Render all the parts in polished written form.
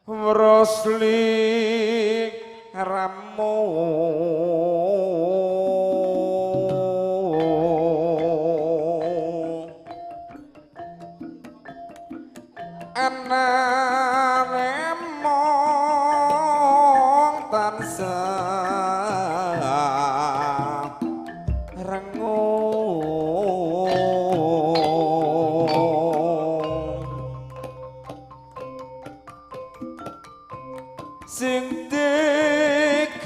Wrosli Ramo anane mong tansah rengung sing dikalih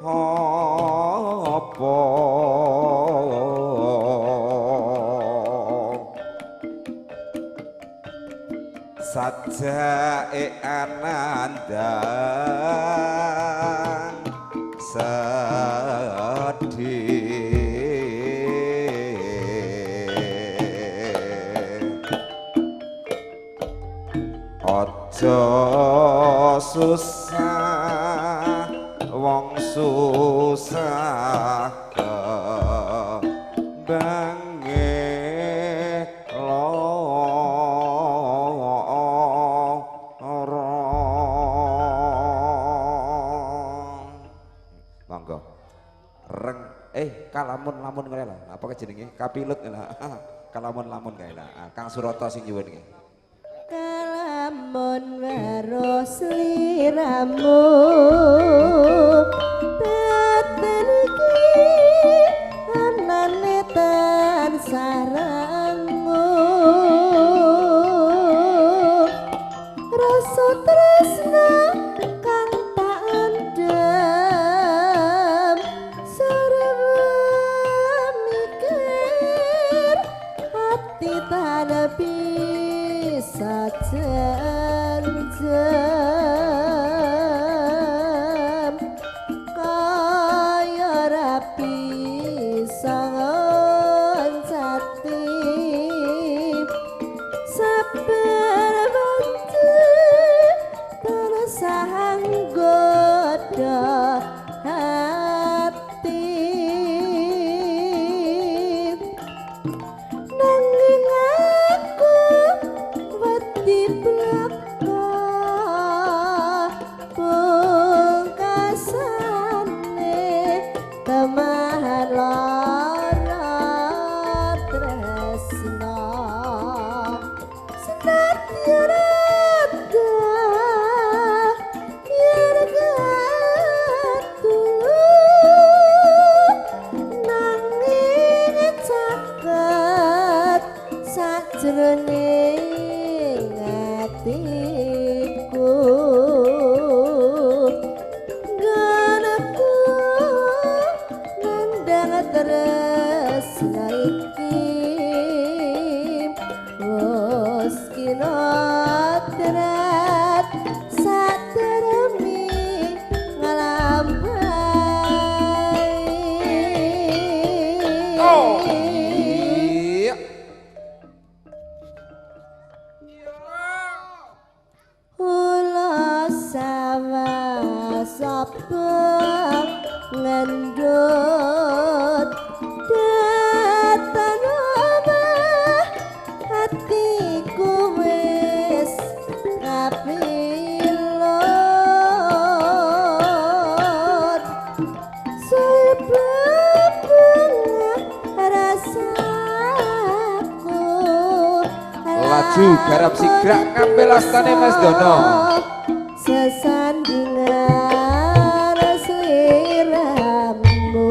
apa sajake anandang sedih aja susah wong susah bange monggo reng kalamun-lamun kae lah apa jenenge kapilut lah kalamun-lamun kae lah Kang Surata sing nyuwun iki kalamun weruh sliramu batin iki anane tansah rangu rasa tresna kang tak endem sareng mikir hati tak bisa jam kaya rapi sangon jati sabar bantu terasa anggoda hati nanging aku wedi blaka pungkasane temahan lara tresna senadyan ada yen gatulu nanging caket sajroning atiku ganakku nandang tresna iki wis kinodrat sateremi ngalampai iya Ula sama sapa ngendut datan omah hatiku wis kapilut sebab rasaku laju garap sigrak ngambil astane Mas Dono sesandingan sliramu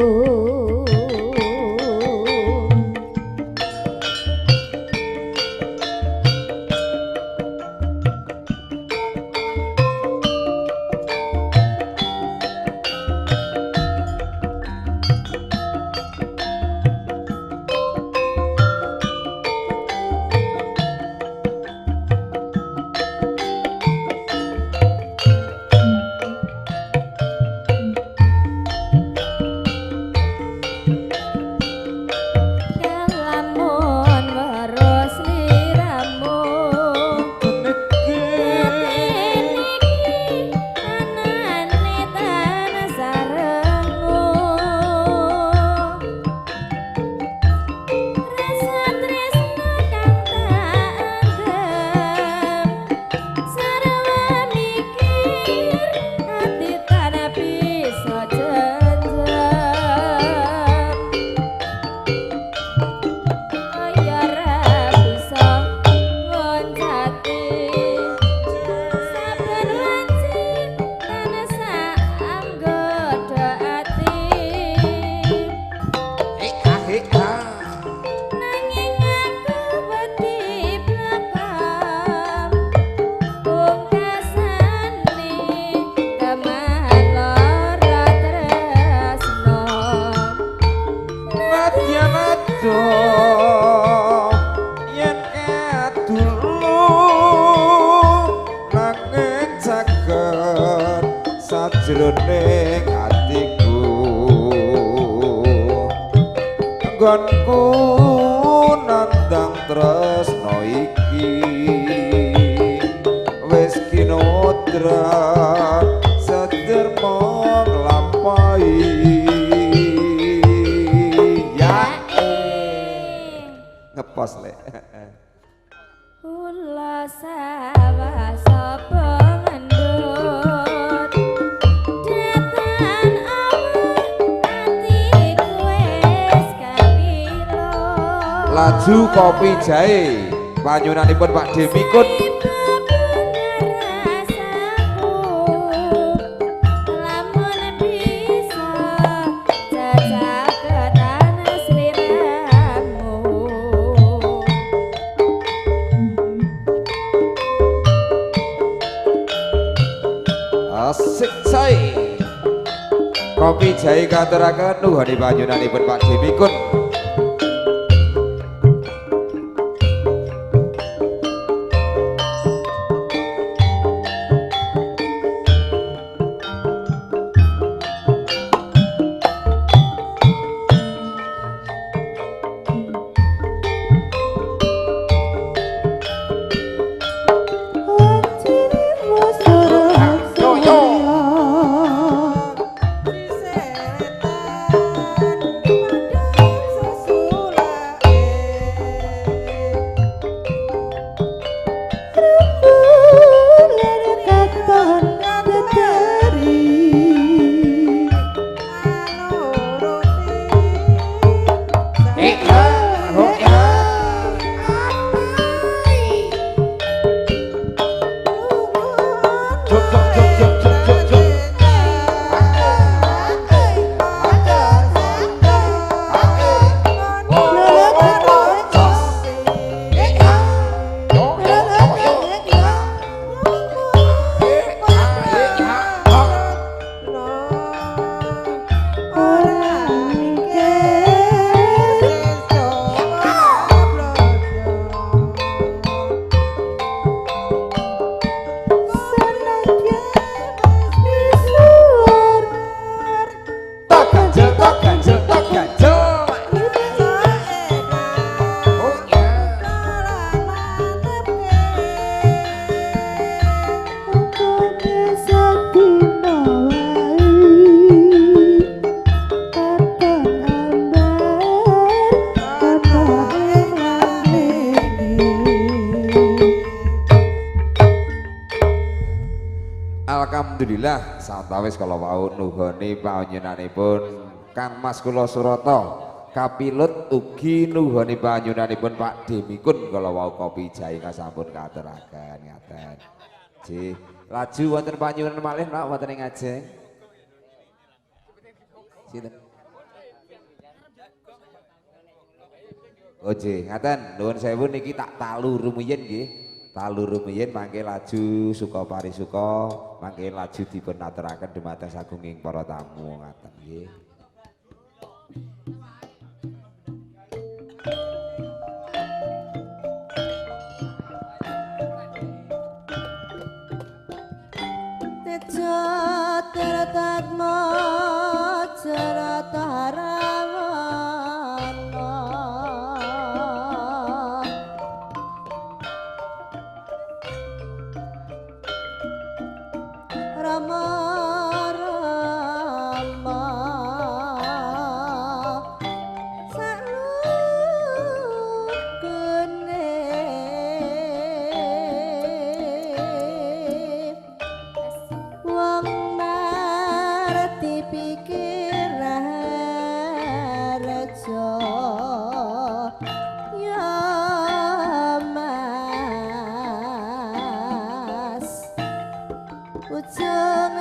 jroning atiku nggonku nandang tresno iki wis kinodra sedermo nglampahi ya ngepos lek kula sawah sapa ngandut datan awak atiku wis kapilo laju kopi jahe panyunanipun Pak Demikut asik say kopi jahe katuraken nuhuni panyunanipun Pak Demikut alhamdulillah santawis kalau mau nuhoni panyunanipun Kang Mas kula Surata kapilut ugi nuhoni panyunanipun Pak Demikun kalau mau kopi jahe kasampun katuraken ngaten nggih laju wonten panyunan malih nak wonten ing ngajeng sinten oje ngaten nuwun sewu niki tak talu rumiyin nggih talu rumiyin mangke laju suka parisuka mangke laju dipun aturaken dumateng sagunging para tamu ngaten nggih tejo teretatmo ceratarawana Rama Rama salukene wong marti pikir raja ya mas ujung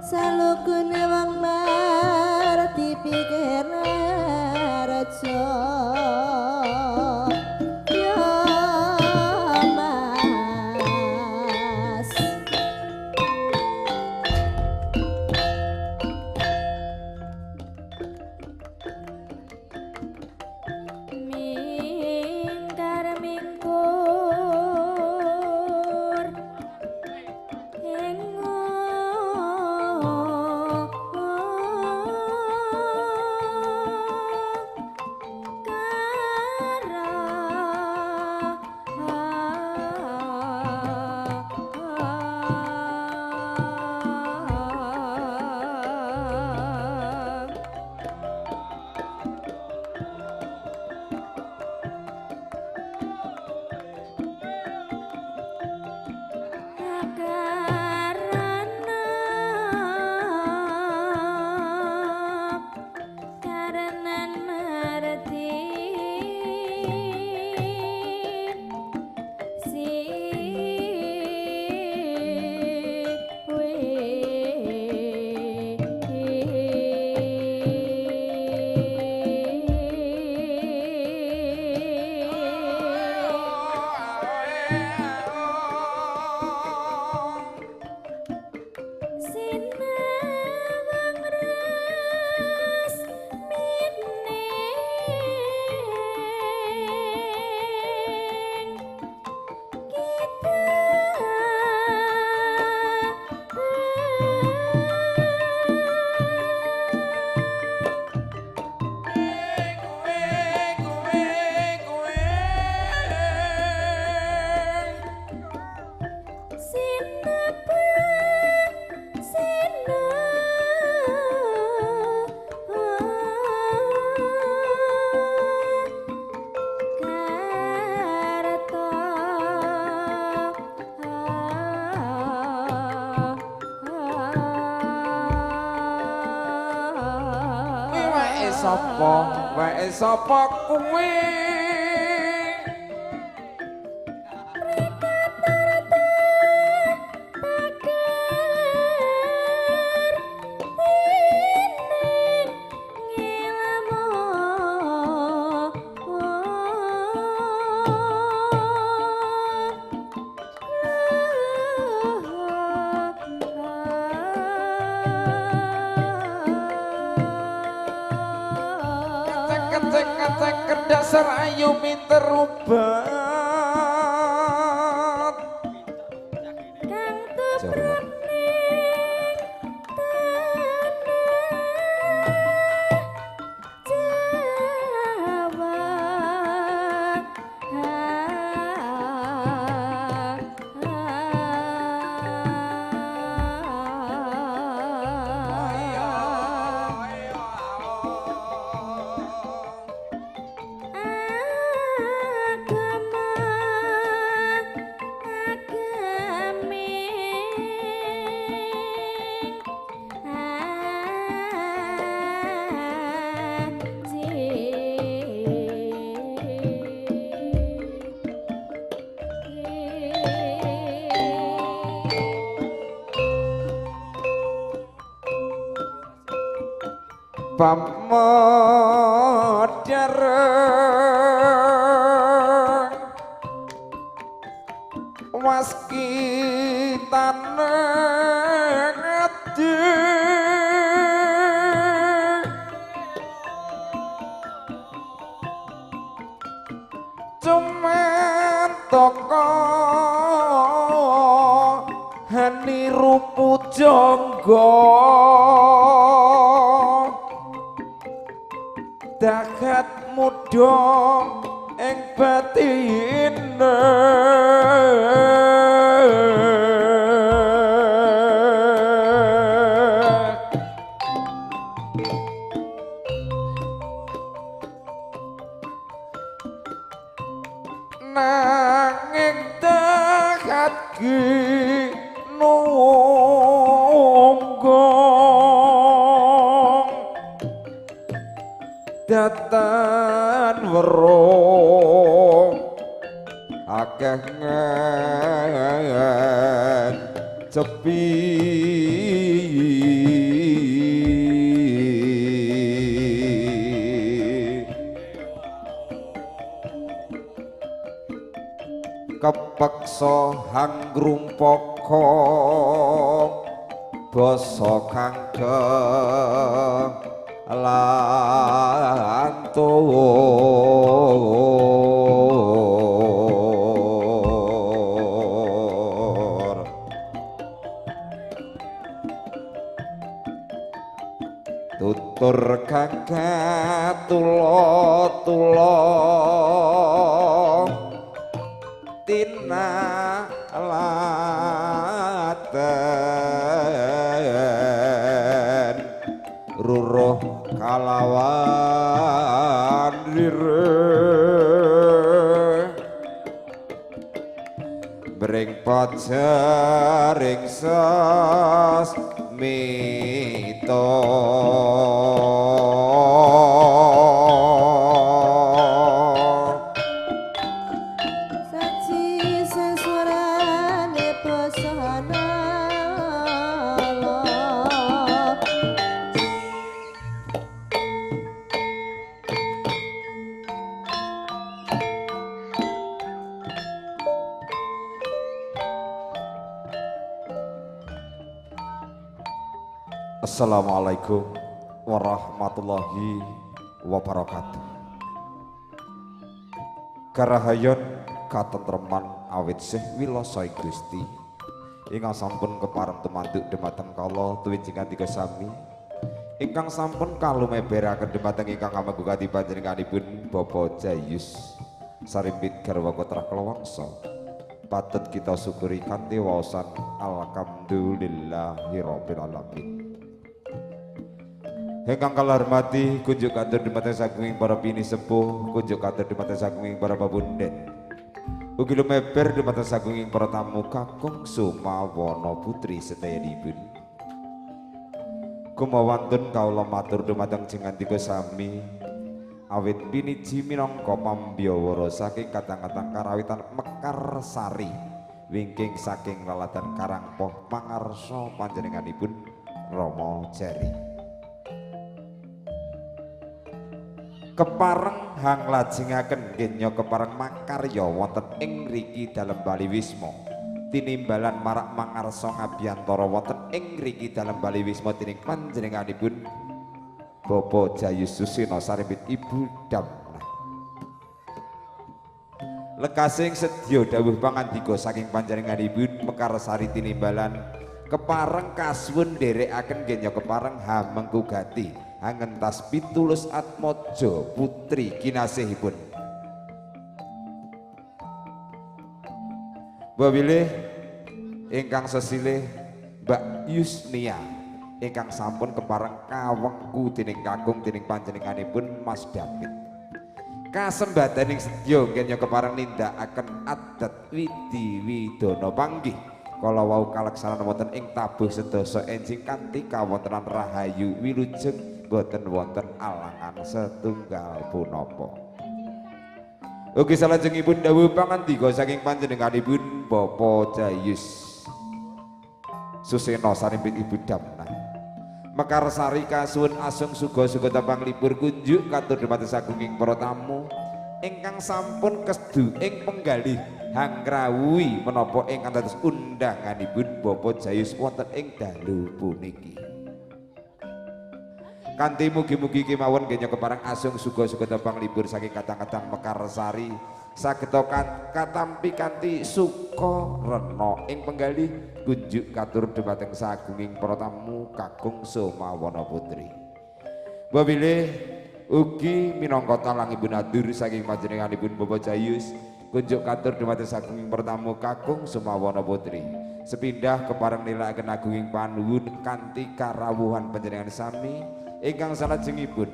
salukune wong marti pikir rejo yo mas mingkar mingkur wae sapa kuwi kecek dasar ayu minter obat kang tubrane pamodar waskitane ngati cuman toko hani rupu jonggo dagat muda ing batine nanging dagat nunggu datan werung akeh cepi peksa hanggrumpaka basa kanggeng lantur tutur kaget tulo-tulo tinalaten ruruh kalawan rire bring pajaring sasmita Assalamualaikum warahmatullahi wabarakatuh. Karahayon katentreman awit sih wilosoi Gusti ingkang sampun kepareng tumanduk dumateng kala tuwinjingan tiga sami ingkang sampun kalumeberaken dumateng ingkang kamagukati panjenenganipun Bapak Jayus sarimpit garwa kotra kelawangsa patut kita syukuri kanthi waosan alhamdulillahirabbil alamin. Ingkang kala hormati kunjuk katur dumateng saking para bini sepuh, kunjuk katur dumateng saking para babunden. Ugi lumeber dumateng saking para tamu kakung sumawana putri sedayanipun. Kumawantun kawula matur dumateng jingantika sami awit piniji minangka pambyawara saking kadang-kadang karawitan Mekarsari wingking saking laladan Karangpoh pangarsa panjenenganipun Rama Jari. Kepareng hang lajengaken genya kepareng makarya wonten ing mriki dalem Bali Wisma tinimbalan marak mangarsa ngabiyantara wonten ing mriki dalem Bali Wisma dening panjenenganipun Bapak Jayus Susino sarimpit Ibu Damna. Lekasing sedya dawuh pangandika saking panjenenganipun Mekarsari tinimbalan kepareng kasuwun nderekaken genya kepareng hamengku gati angentas pitulus Atmaja putri kinasihipun. Wawilih ingkang sesilih Mbak Yusnia ingkang sampun kepareng kawengku dening kakung dening panjenenganipun Mas David. Kasembadaning sedya kenya kepareng nindakaken adat widi widana panggih kala wau kaleksanan wonten ing tabuh sedasa enjing kanthi kawontenan rahayu wilujeng boten wonten alangan setunggal punapa. Ugi salajengipun dawuh pangandika saking panjenenganipun Bapak Jayus Suseno sarimpit Ibu Damna. Mekarsari kasuwun asung suga-suga tapang libur kunjuk katur dumateng sagunging para tamu ingkang sampun kesdu ing penggalih hangrawuhi menapa ingkang dados undanganipun Bapak Jayus wonten ing dalu puniki. Kanthi mugi-mugi kemawon kenya kepareng asung suga-suga tapang libur saking kadang-kadang Mekarsari sageta katampi kanthi suka rena ing penggalih kunjuk katur dumateng sagunging para tamu kakung Sumawana Putri. Wabilih ugi minangka talangipun adur saking panjenenganipun Bapak Jayus kunjuk katur dumateng sagunging para tamu kakung Sumawana Putri. Sepindah kepareng nilakaken agunging panuwun kanthi karawuhan panjenengan sami ingkang salajengipun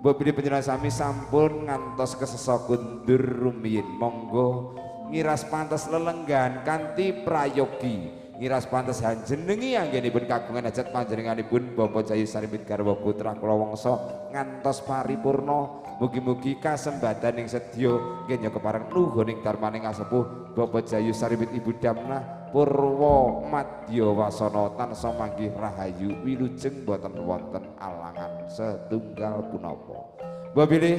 Bapak panjenengan sami sampun ngantos kesesa kundur rumiyin monggo ngiras pantes lelenggan kanthi prayogi ngiras pantes hanjenengi anggenipun kagungan hajat panjenenganipun Bapak Jayus sarimpit garwa putra kula wangsa ngantos paripurna. Mugi-mugi kasembadaning sedya kenya kepareng nuhuning darmaning asepuh Bapak Jayus sarimpit Ibu Damna Purwa Madya Wasana tansah manggih rahayu wilujeng boten wonten alangan setunggal punapa. Wabilih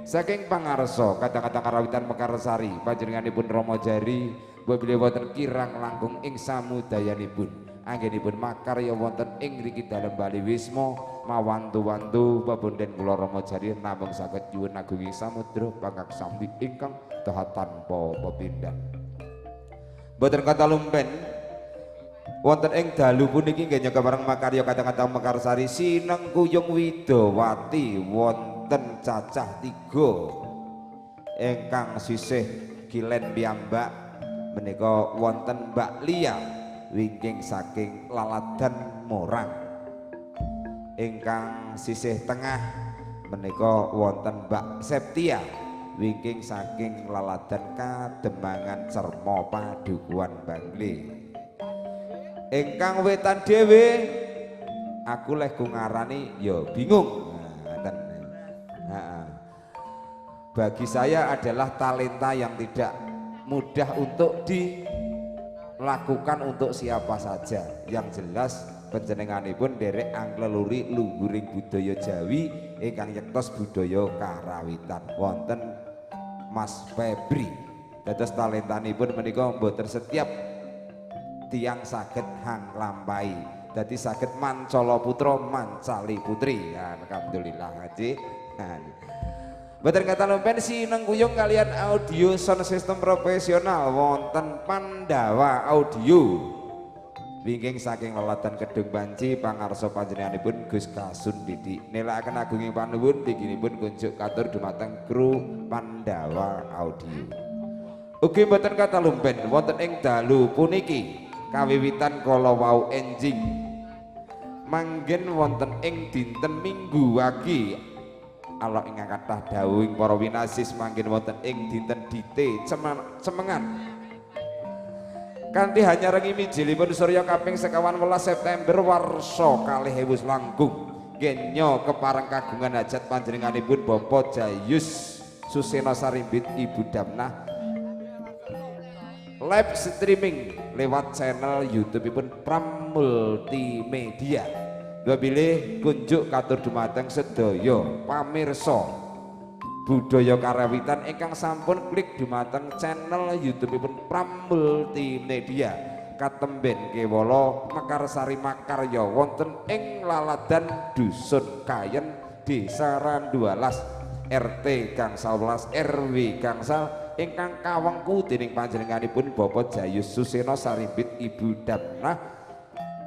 saking pangarsa kadang-kadang karawitan Mekarsari panjenenganipun Rama Jari Bobile wonten kirang langkung ing samudayanipun anggenipun makarya wonten ing mriki dalem Bali Wisma mawantu-wantu pepundhen kula Rama Jari namung saged nyuwun agunging samudra pangaksambi ingkang dahat tanpa pepindhan. Boten kata lumpen wonten ing dalu puniki nggih kepareng makarya kadang-kadang mekarsari Sineng Kuyung Widawati wonten cacah 3 ingkang sisih kilen piyambak menika wonten Mbak Lia wingking saking Laladan Morang, ingkang sisih tengah menika wonten Mbak Septia wingking saking Laladan Kademangan Cermo Padukuhan Bangle, ingkang wetan dhewe aku leh ku ngarani ya bingung. Bagi saya adalah talenta yang tidak mudah untuk dilakukan untuk siapa saja. Yang jelas panjenenganipun derek angkleluri luhuring budaya Jawi ingkang yektos budaya karawitan wonten Mas Febri. Dados talentanipun menika mboten setiap tiang saged hang lampai. Dadi saged mancala putra mancali putri. Ya, alhamdulillah haji. Boten kata lumpen Sineng Kuyung kalian audio sound system profesional wonten Pandawa Audio wingking saking Laladan Kedung Banci pangarsa panjenenganipun Gus Kasun Didi nilakaken agunging panuwun bikinipun kunjuk katur dumateng kru Pandawa Audio. Ugi boten kata lumpen wonten ing dalu puniki kawiwitan kala wau enjing manggen wonten ing dinten Minggu wagi Allah ingkang kathah dawuhing para winasis manggen wonten ing dinten dite cemengan kanthi hanya rengi mijilipun surya kaping 11 September warsa 2000 langkung kenya kepareng kagungan hajat panjenenganipun Bapak Jayus Suseno Sarimbit Ibu Damnah live streaming lewat channel YouTube-ipun Pram Multimedia. Dua pilih kunjuk katur dumateng sedaya pamirsa budaya karawitan ingkang sampun klik dumateng channel YouTube-ipun Pram Multimedia katemben kewala mekarsari makarya wonten ing Laladan Dusun Kayen Desa Randualas RT gangsal 11 RW gangsal ingkang kawengku dening panjenenganipun Bapak Jayus Suseno Sarimbit Ibu Damnah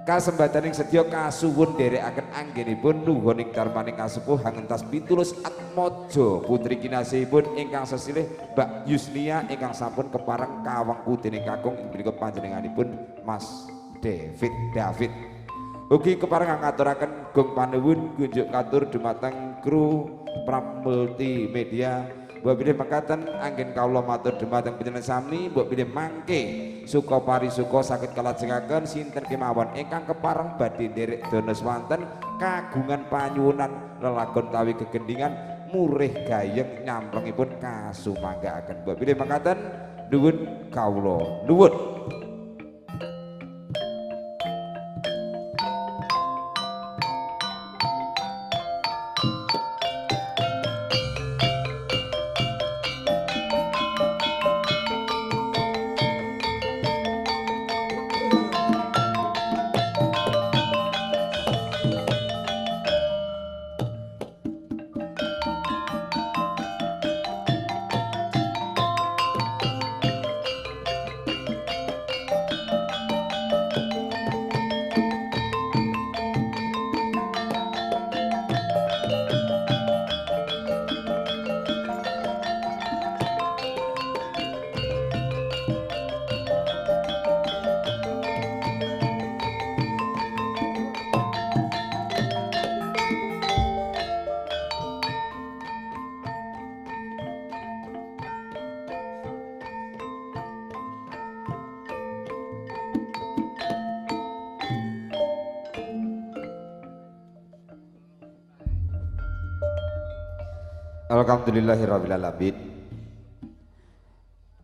kasembadaning sedya kasuwun nderekaken anggenipun nuhuning darmaning kasepuh hangentas pitulus atmaja putri kinasihipun ingkang sesilih Mbak Yusnia ingkang sampun kepareng kawengku dening kakung ing mriku panjenenganipun Mas David. Ugi kepareng ngaturaken gong panuwun kunjuk katur dumateng kru Pram Multimedia. Mbok bilih mekaten anggen kawula matur dumateng panjenengan sami mbok bilih mangke suka parisuka saged kalajengaken sinten kemawon ingkang kepareng badhe nderek dana swanten kagungan panyuwunan lelagon tawi gegendingan murih gayeng nyamplengipun kasumanggaaken. Mbok bilih mekaten nuwun kawula nuwun. Alhamdulillahirrahmanirrahim.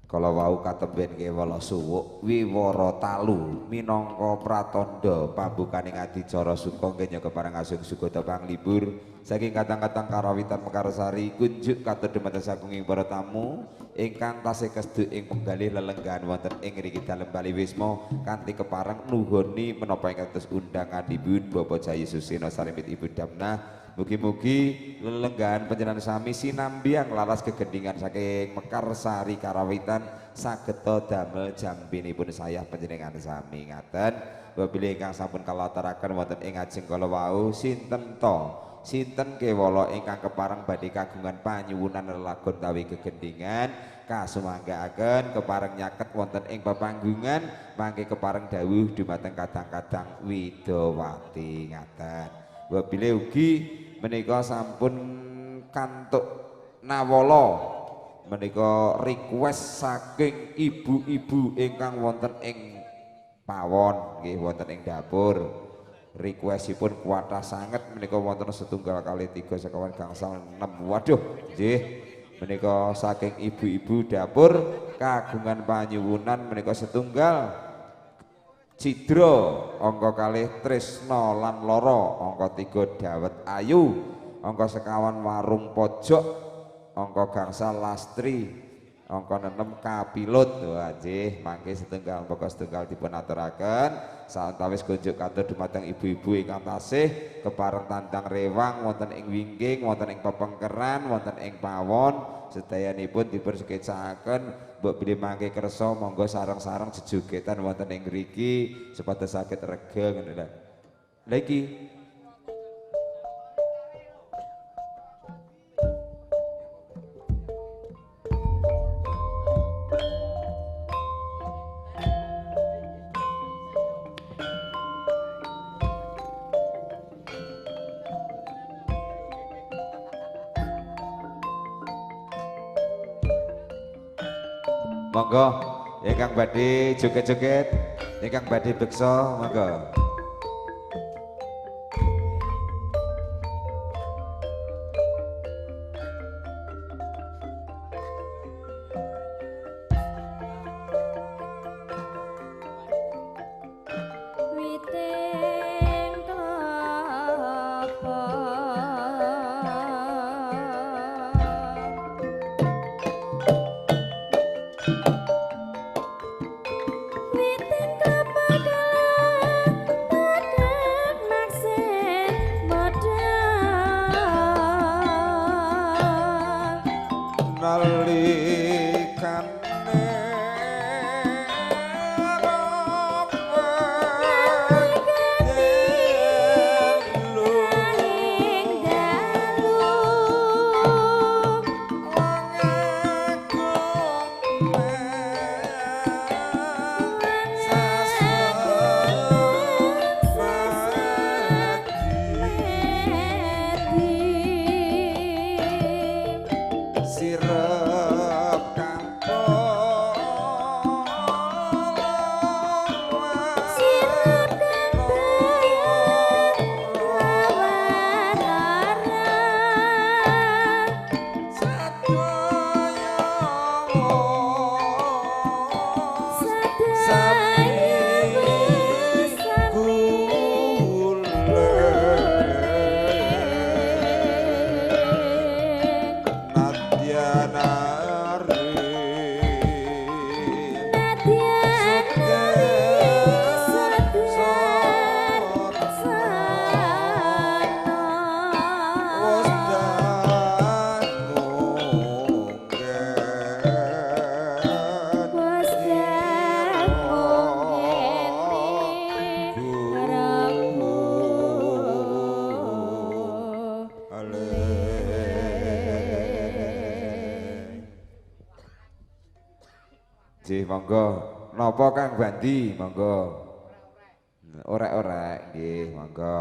Kalau wau katemben kewala suwuk wiwara talu minangka pratandha pambukaning adicara suka kenya kepareng asung sugoda panglibur saking katang-katang karawitan mekarsari kunjuk katur dumateng sagunging para tamu ingkang tasih kesdu ing penggalih lelenggahan wonten ing ngriki dalem Bali Wisma kanthi kepareng nuhuni menapa ingkang kados undanganipun Bapak Jayi Susino Sarimit Ibu Damna. Mugi-mugi lelenggahan panjenengan sami sinambiang laras kegendingan saking Mekarsari Karawitan sageta damel jambinipun sayah panjenengan sami ngaten. Wabila ingkang sampun kalataraken wonten ing ajeng kala wau sinten to? Sinten kewala ingkang kepareng badhe kagungan panyuwunan lelagon tawi kegendingan kasumanggaaken kepareng nyaket wonten ing pepanggungan mangke kepareng dawuh dumateng kadang-kadang Widawati ngaten. Wabile ugi menika sampun kantuk nawala menika request saking ibu-ibu ingkang wonten ing pawon nggih wonten ing dapur. Requestipun kuatah sangat menika wonten setunggal kali 3 sekawan gangsal 6. Waduh nggih menika saking ibu-ibu dapur kagungan panyuwunan menika setunggal Cidra angka kalih Tresna lan Loro angka 3 Dawet Ayu angka sekawan Warung Pojok angka gangsal Lastri angka 6 Kapilut. Wah nggih mangke setunggal pokok setunggal dipun aturaken sawetawis kunjuk katur dumateng ibu-ibu ingkang tasih kepareng tandang rewang wonten ing wingking wonten ing pepengkeran wonten ing pawon sedayanipun dipun sekecaken mbok bilih mangke kersa monggo sareng-sareng jejogetan wonten ing mriki supados saged rega ngono lho. Lha iki monggo ingkang badhe joget-joget ingkang badhe beksa monggo. Nggih monggo napa Kang Bandi monggo orek-orek nggih monggo.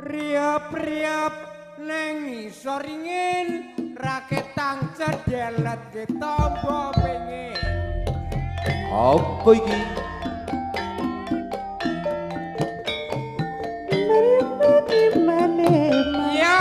Riap-riap neng isor ringin raketang cedelet ke tombo pengen. Apa iki? Yo!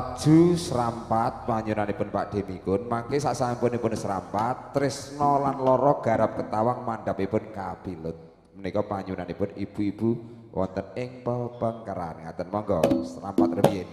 laju serampat panjenenganipun Pak Demikun mangke sasampunipun serampat tresna lan lara garap ketawang mandhapipun kapilut menika panjenenganipun ibu-ibu wonten ing pepengkeran ngaten monggo serampat rumiyin.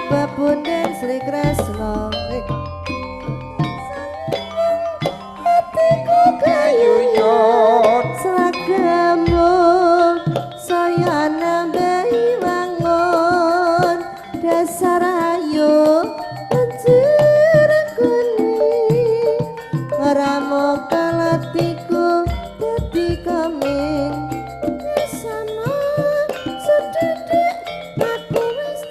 Bapunden Sri Kresna hatiku kayuyut selagamu saya nambahi wangun dasar ayu lanjur kuning ramu kalatiku dadi koming sama sedikit aku wis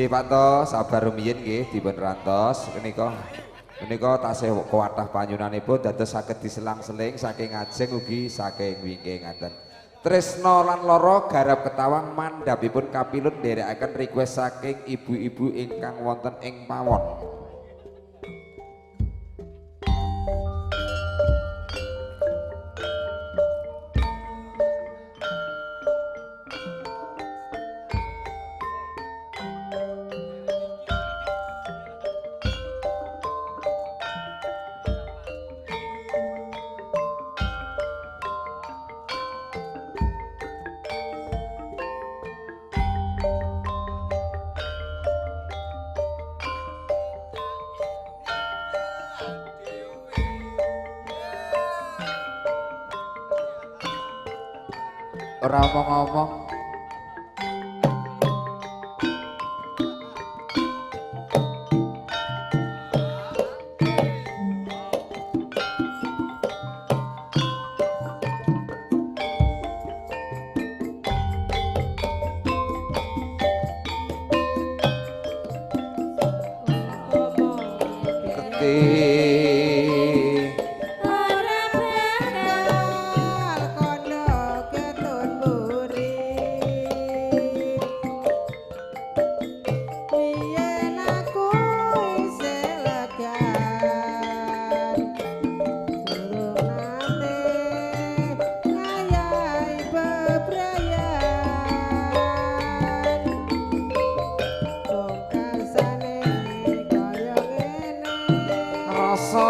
Pak To, sabar rumiyin nggih dipun rantos menika tasih kuwatah panjenenganipun dados saged diselang-seling saking ajeng ugi saking wingking ngaten. Tresna lan lara garap ketawang mandhapipun kapilut nderekaken request saking ibu-ibu ingkang wonten ing pawon. Ora omong-omong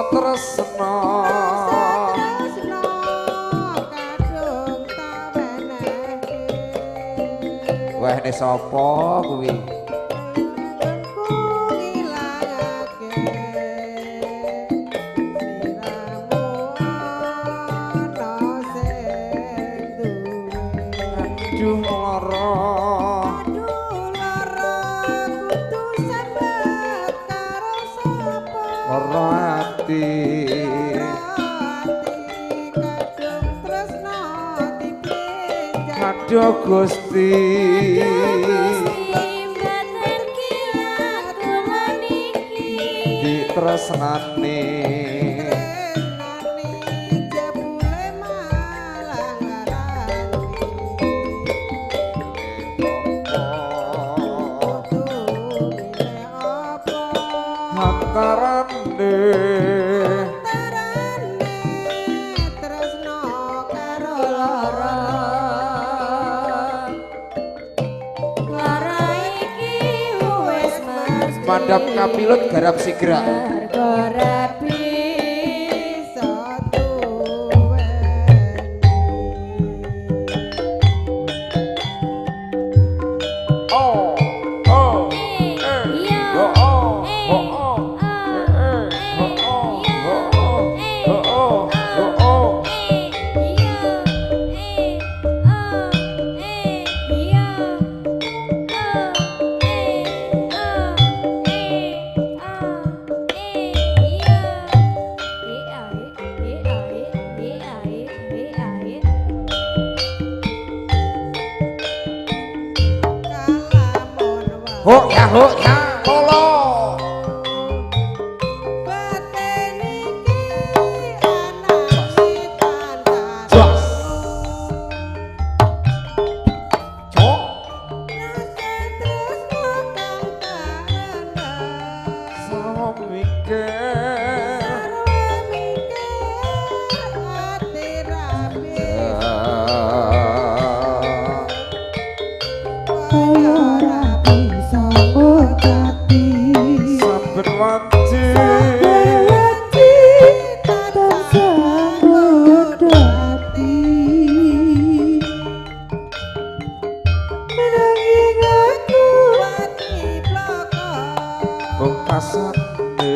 tresna kadung tak wenehke. Wah ne sapa kuwi? Aduh Gusti mboten kira kula niki ditresnani jebule malah ngarani mandhap kapilut garap sigra ho ya lolo. Jos. Cok. Sama mikir. Saben wati pungkasane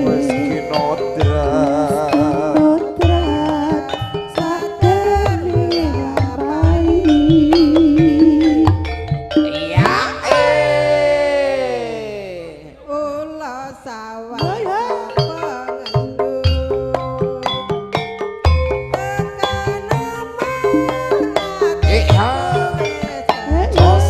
wis kinodra iya iya jos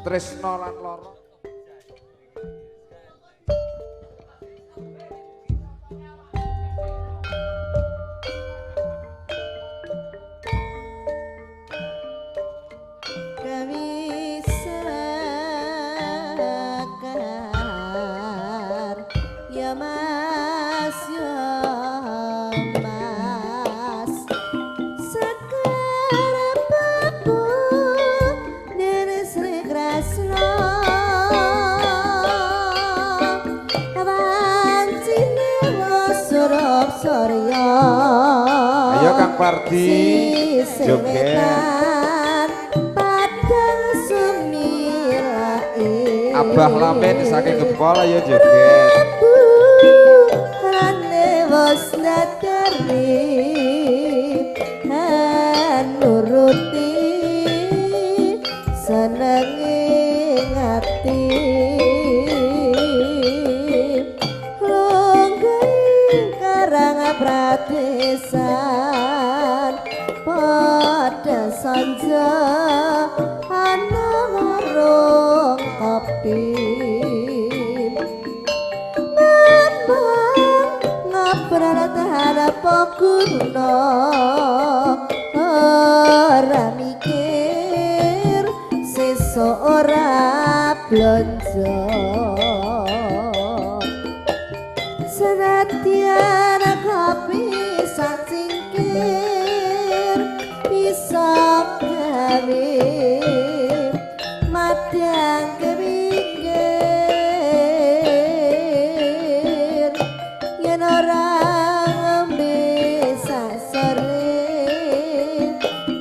tresno lan loro Sakar ya mas Sakar apaku Nere Sri Kresna Wancine Surup Surya ayo Kang Pardi joget Abah Lamen saking Gempol ayo joget Rane wis ndadari nuruti senenge ngati longgeng karang pradesan padha sanja ana warung kopi ngobrol apa guna ora mikir sesuk ora blonjo senadyan kopi sacingkir bisa gawe madang kepikir yen ora ngombe sasore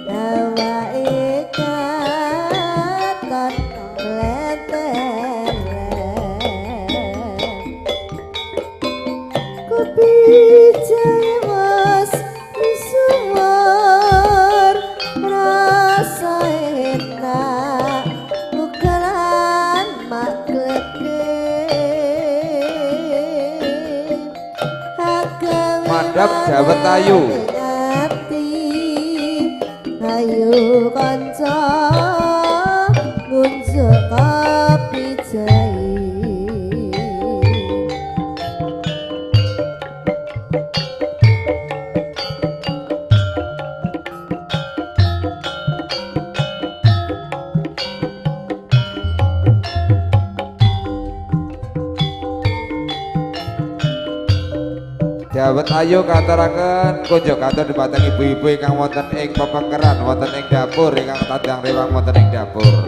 awake katon leteren kopi jahe mas misuwur rasa enak bukalan mak mandap Dawet Ayu ayu kanca ngunjuk kopi jahe Dawet Ayu katuraken kunjuk katur dhumateng ibu-ibu ingkang wonten ing pepengkeran wonten ing dapur ingkang tandang rewang wonten ing dapur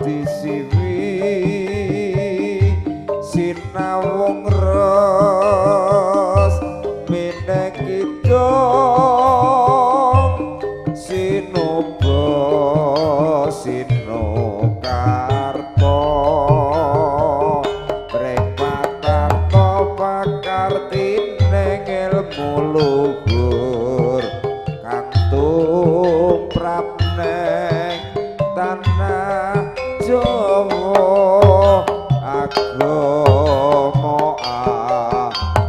disiwi sinawung ros mineki dong sinoba sinokarto prepatarto pakartine ilmu luhur kang tumrap neng tanah Jawa agama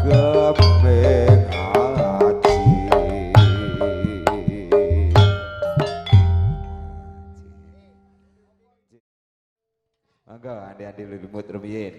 agemeng haji. Mangga andi-andi lumut rumiyin.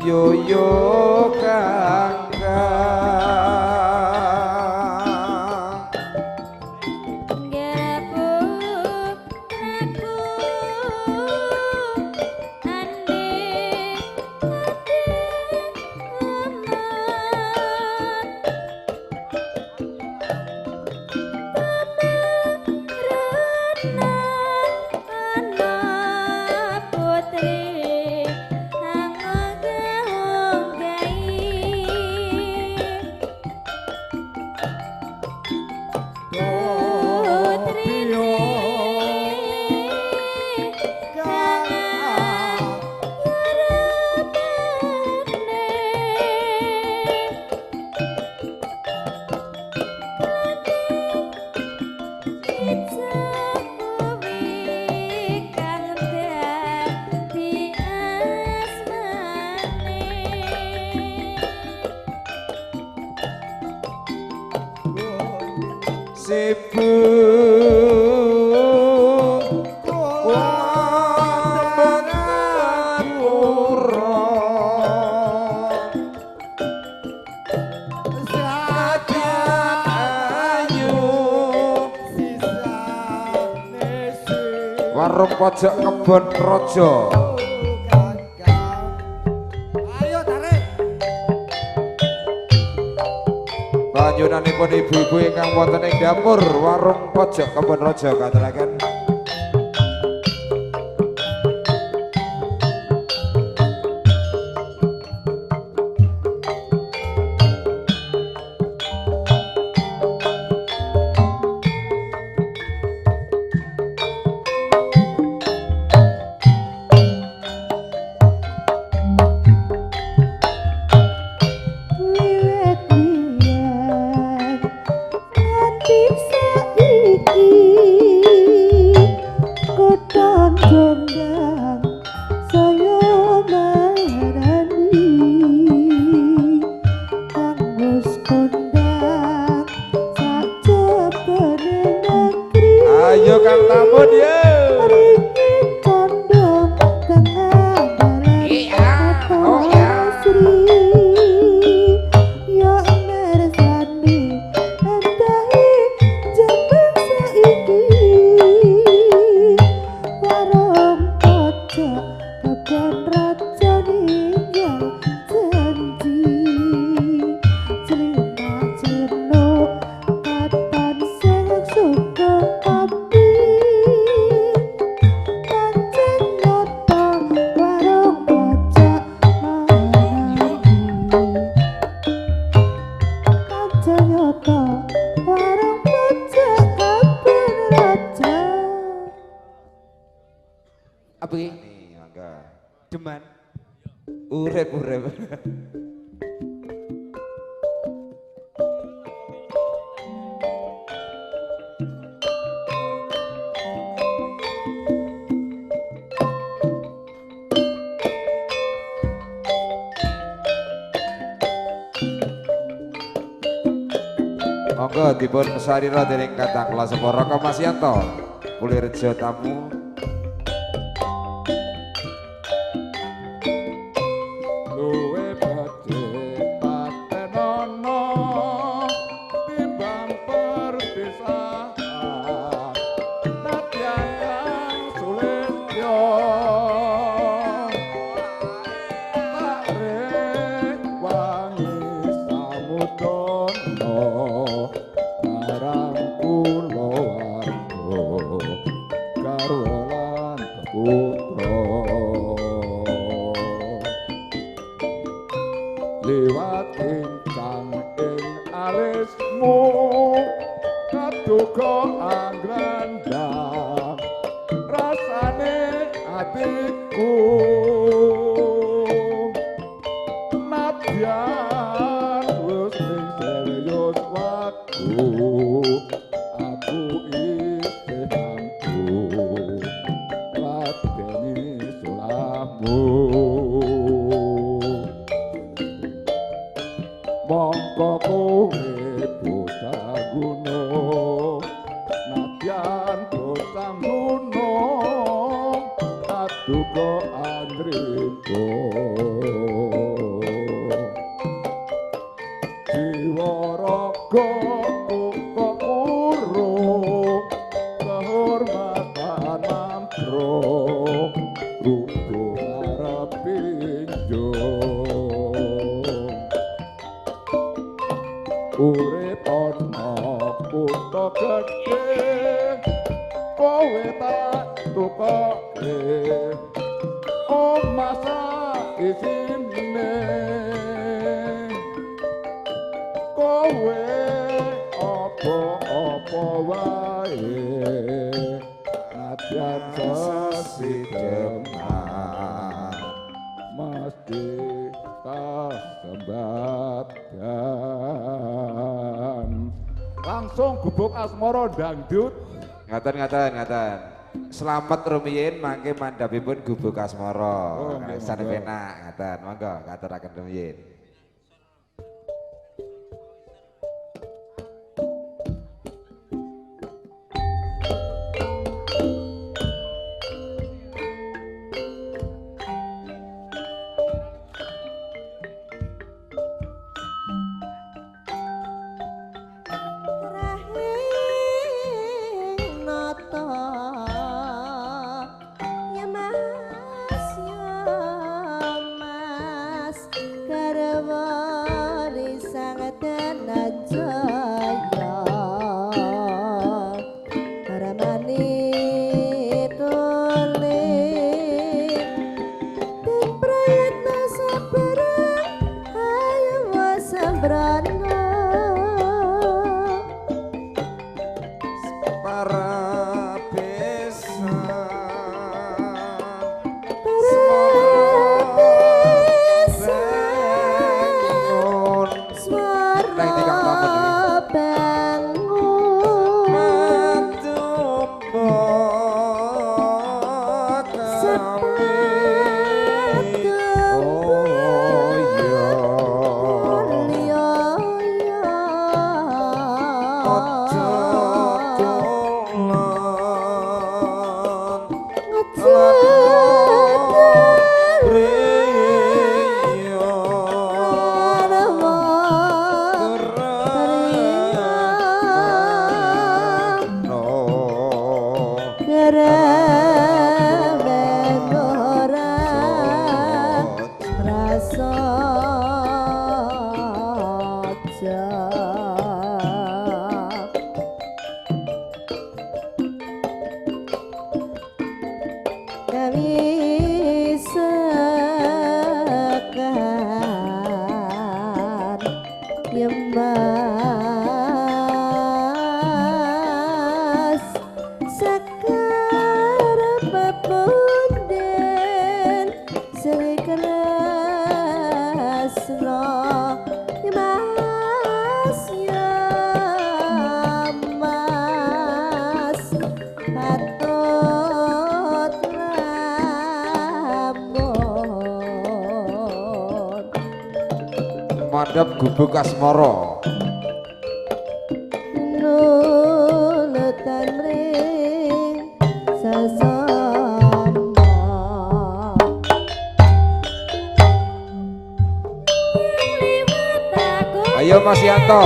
Yoyo Kakang warung pojok kebon rojo. Ayo tarik. Banyunanipun ibu-ibu ingkang wonten ing dapur warung pojok kebon rojo katuraken. Apa ini? Mangga. Deman. Urip. Monggo dipun sarira dening Kakang Kula Separa Mas Yanto. Kulirjo tamu. Luwe badhe patenono timbang perpisahan nadyan kang sulitya tarik wangi samudana marang kula warga garwa lan putra liwat ingkang ing alismu kaduka angglandang rasane atiku nadyan wis ning serius waktu aku isih mampu ladeni sulahmu mongko kowe bocah gunung nadyan bocah gunung aduka andriko jiwa raga kok urung kehormatan mampro ruko arep pinjung urip ana kutha gedhe kowe tak tukoke omah isine kowe apa-apa wae nadyan sesideman mesti kasembadan langsung gubuk asmara dangdut Ngaten. Selamat rumiyin mangke mandhapipun gubuk asmara. Sane penak ngaten. Monggo ngaturaken rumiyin. Rahing nata ya mas garwa risang danajaya paramani tuling dan prayatna sabarang ayo sambrana Para besan Nang tikang tamen Yemas sakar pepundi landhep gubuk asmara. Nulutan mring sesama Ayo Mas Yanto.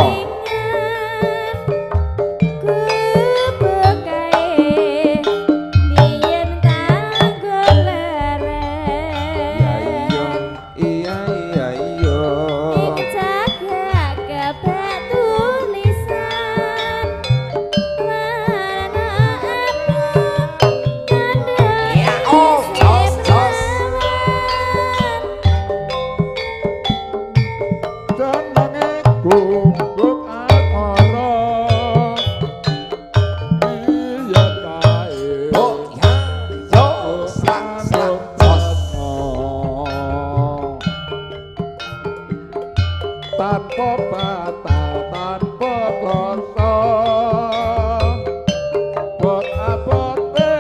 Iya iya iya. jenenge gubuk asmara iya kae Oh ya yo sak sak jos. tanpa batal tanpa kloso bot abote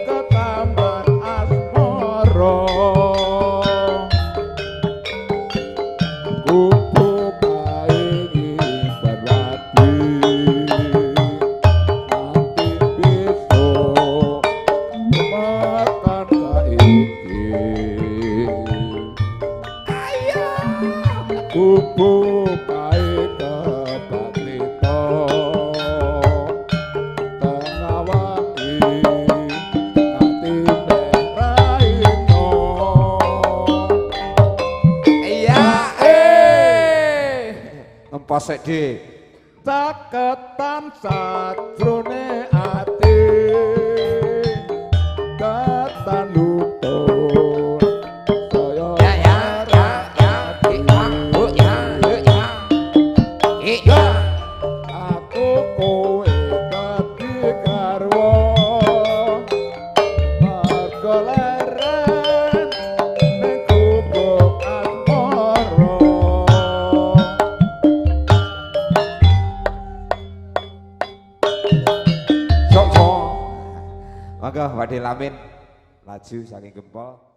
ketaman asmara gubuk kae berwadi nanti besok makan saiki gubuk kae kebak krita tengah wangi ati raino Iya ngempos sik Dik. caketan sajrone ati ketan lutut saya aku kowe dadi garwa mergo leren ning gubuk asmara Sok sok. Monggo Wadi Lamin laju saking Gempol.